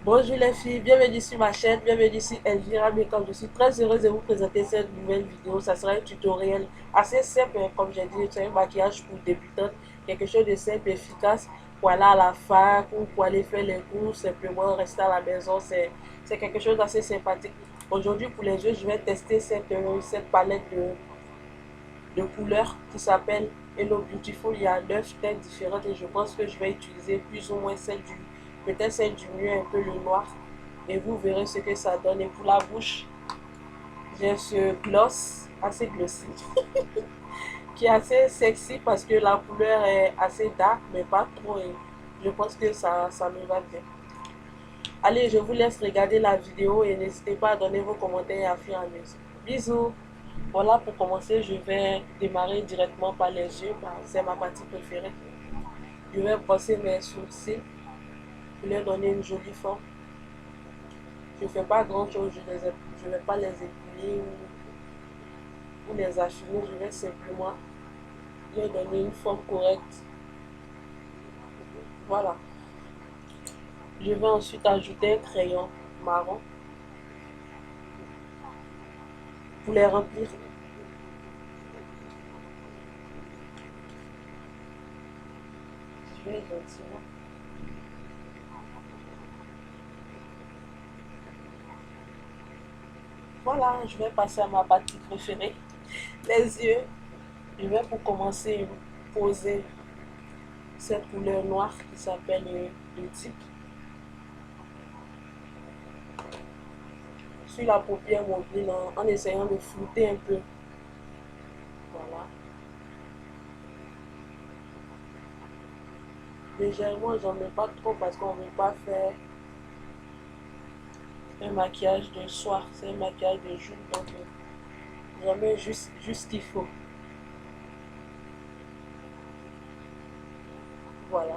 Bonjour les filles, bienvenue sur ma chaîne, bienvenue sur Elvira Makeup. Je suis très heureuse de vous présenter cette nouvelle vidéo. Ça sera un tutoriel assez simple, comme j'ai dit, c'est un maquillage pour débutantes, quelque chose de simple, efficace pour aller à la fac ou pour aller faire les cours, simplement rester à la maison. C'est quelque chose d'assez sympathique. Aujourd'hui, pour les yeux, je vais tester cette palette de couleurs qui s'appelle Hello Beautiful. Il y a 9 teintes différentes et je pense que je vais utiliser plus ou moins peut-être celle du mieux, un peu le noir. Et vous verrez ce que ça donne. Et pour la bouche, j'ai ce gloss assez glossy qui est assez sexy parce que la couleur est assez dark mais pas trop. Et je pense que ça me va bien. Allez, je vous laisse regarder la vidéo et n'hésitez pas à donner vos commentaires et à faire un mesure. Bisous. Voilà, pour commencer, je vais démarrer directement par les yeux, c'est ma partie préférée. Je vais brosser mes sourcils pour leur donner une jolie forme. Je ne fais pas grand chose, je ne vais pas les épiler ou les affiner, je vais simplement leur donner une forme correcte. Voilà. Je vais ensuite ajouter un crayon marron pour les remplir. Je vais gentiment. Voilà, je vais passer à ma partie préférée, les yeux. Je vais pour commencer poser cette couleur noire qui s'appelle le tic sur la paupière mobile en essayant de flouter un peu. Voilà. Légèrement, j'en mets pas trop parce qu'on ne veut pas faire un maquillage de soir, c'est un maquillage de jour, donc j'en mets juste ce qu'il faut. Voilà.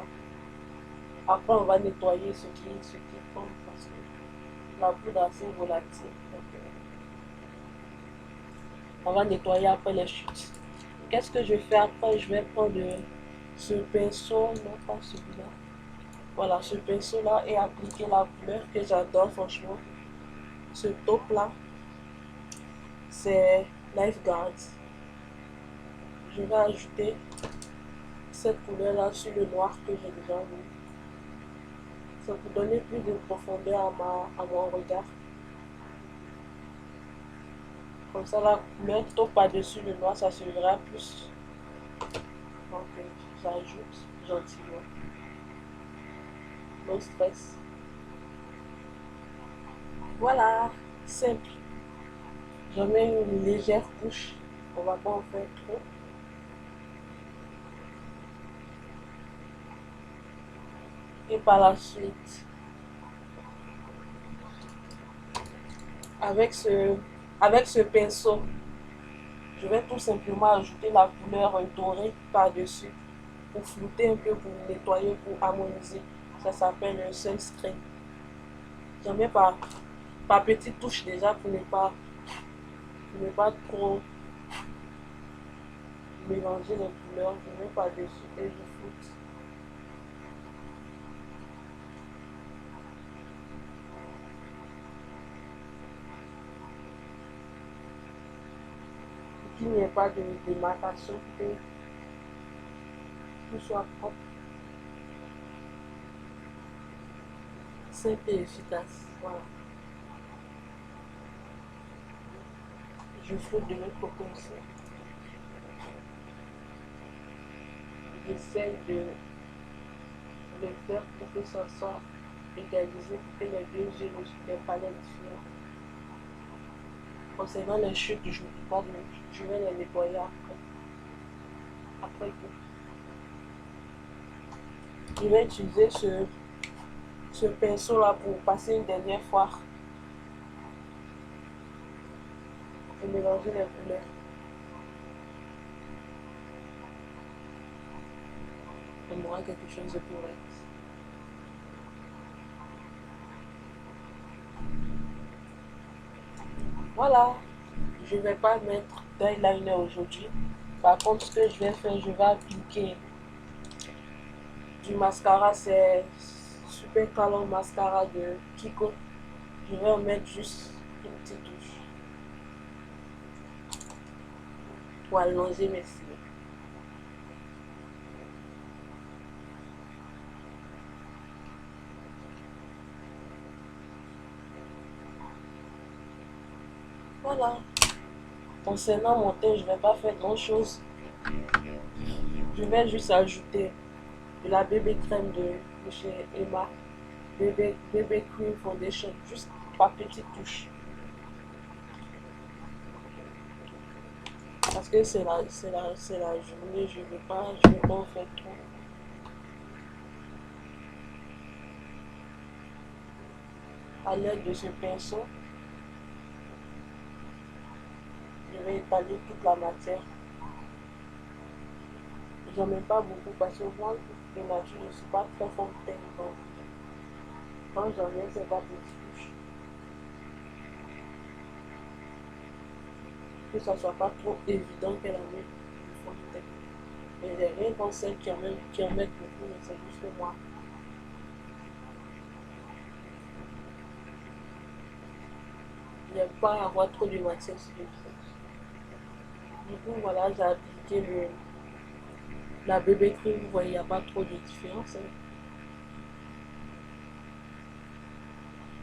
Après, on va nettoyer ce qui tombe parce que la poudre est assez volatile. Donc, on va nettoyer après les chutes. Qu'est-ce que je fais après? Je vais prendre ce pinceau, non pas celui-là. Voilà, ce pinceau-là et appliquer la couleur que j'adore franchement. Ce taupe-là, c'est Lifeguard. Je vais ajouter cette couleur-là sur le noir que j'ai déjà mis. Ça pour donner plus de profondeur à mon regard. Comme ça, la couleur taupe par-dessus le noir, ça se verra plus. Donc, j'ajoute gentiment. No stress. Voilà, simple. Je mets une légère couche. On va pas en faire trop. Et par la suite, avec ce, avec ce pinceau, je vais tout simplement ajouter la couleur dorée par-dessus pour flouter un peu, pour nettoyer, pour harmoniser. Ça s'appelle un sunscreen. J'en mets par petites touches déjà pour ne pas trop mélanger les couleurs. Je mets par-dessus et je floute. Qu'il n'y ait pas de démarcation, que tout soit propre, simple et efficace. Voilà. Je floute de l'autre côté aussi. J'essaie de faire pour que ça soit égalisé, pour que les deux yeux ne soient pas différents. Concernant les chutes, je vais les nettoyer après que. Je vais utiliser ce pinceau là pour passer une dernière fois et mélanger les couleurs. On aura quelque chose de correct. Voilà, je ne vais pas mettre d'eyeliner aujourd'hui. Par contre, ce que je vais faire, je vais appliquer du mascara, c'est Super Color Mascara de Kiko. Je vais en mettre juste une petite touche pour allonger mes cils. Voilà. Concernant mon teint, je ne vais pas faire grand chose. Je vais juste ajouter de la bébé crème de chez Emma. Bébé Cream Foundation. Juste par petite touche. Parce que c'est la journée, je ne veux pas en faire trop. À l'aide de ce pinceau, je vais étaler toute la matière. J'en mets pas beaucoup parce que moi, de nature, je ne suis pas très fort de teint. Donc, quand j'en mets, c'est pas petite touche. Que ça soit pas trop évident qu'elle en met du fond de teint. Mais il n'y a rien dans celles qui en mettent beaucoup, mais c'est juste que moi. Il n'aime pas avoir trop de matière sur le visage. Du coup, voilà, j'ai appliqué la bébé cream. Vous voyez, il n'y a pas trop de différence. Hein.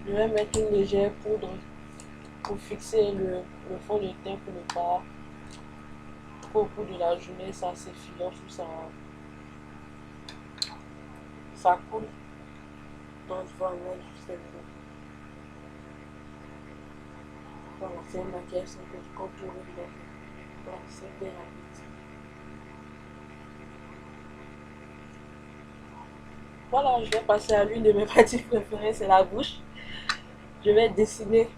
Je vais mettre une légère poudre pour fixer le fond de teint pour ne pas trop au cours de la journée ça s'effiloche ou ça coule. Donc je vais en mettre juste un peu. Voilà, c'est un maquillage simple de contour de donc c'est bien rapide. Voilà, je vais passer à l'une de mes parties préférées, c'est la bouche. Je vais dessiner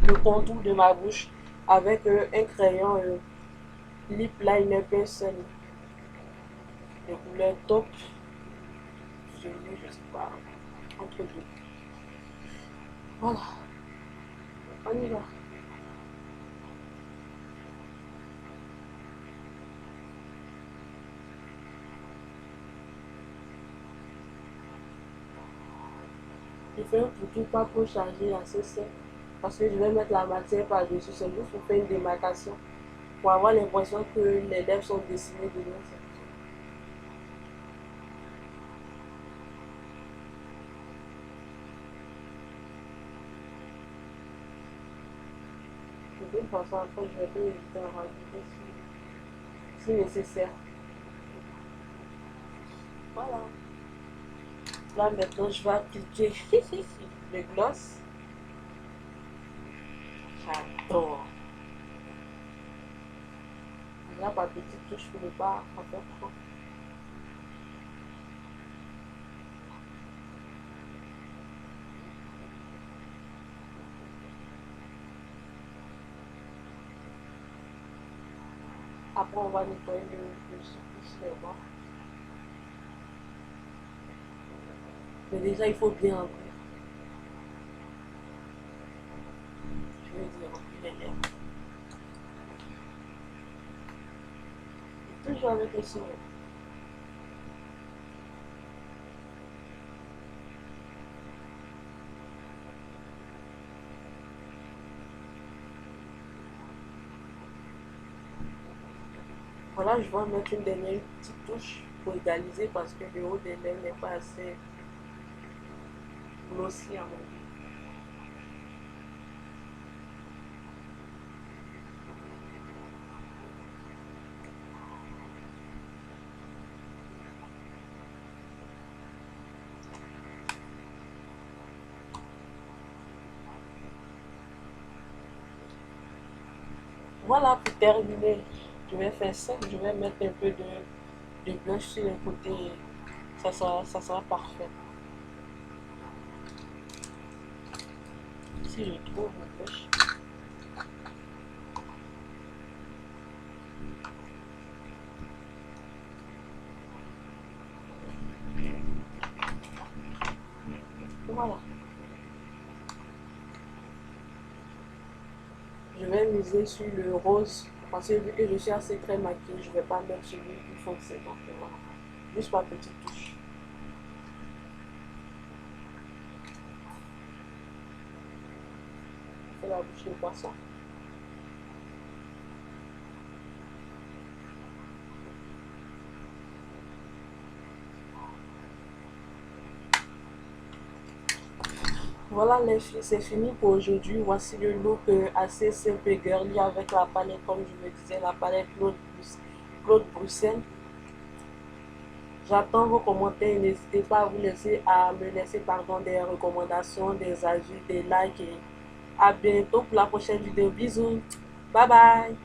le contour de ma bouche avec un crayon lip liner pencil de couleur taupe. Je sais pas, entre deux. Voilà, on y va. Je fais un tout pas pour changer assez sec parce que je vais mettre la matière par-dessus. C'est juste pour faire une démarcation pour avoir l'impression que les lèvres sont dessinées dedans. De toute façon, après, je vais pas éviter en rajouter si nécessaire. Voilà. Là, maintenant, je vais appliquer le gloss. J'adore. Là, par petite touche pour ne pas en faire trop. Après, on va nettoyer le surface légèrement. Mais déjà, il faut bien remplir. Je veux dire, remplir les lèvres. Toujours avec le sourire. Voilà, je vais mettre une dernière petite touche pour égaliser parce que le haut des lèvres n'est pas assez glossy à mon goût. Voilà, pour terminer, je vais faire ça. Je vais mettre un peu de blush sur les côtés. Ça sera parfait. Si je trouve mon blush. Voilà. Je vais miser sur le rose parce que vu que je suis assez très maquillée, je ne vais pas mettre celui plus foncé. Donc voilà. Juste ma petite touche. la bouche de poisson. Voilà les filles, c'est fini pour aujourd'hui. Voici le look assez simple et girly avec la palette, comme je me disais, la palette Claude Bruxelles. J'attends vos commentaires et n'hésitez pas à me laisser pardon, des recommandations, des avis, des likes et à bientôt pour la prochaine vidéo. Bisous. Bye bye.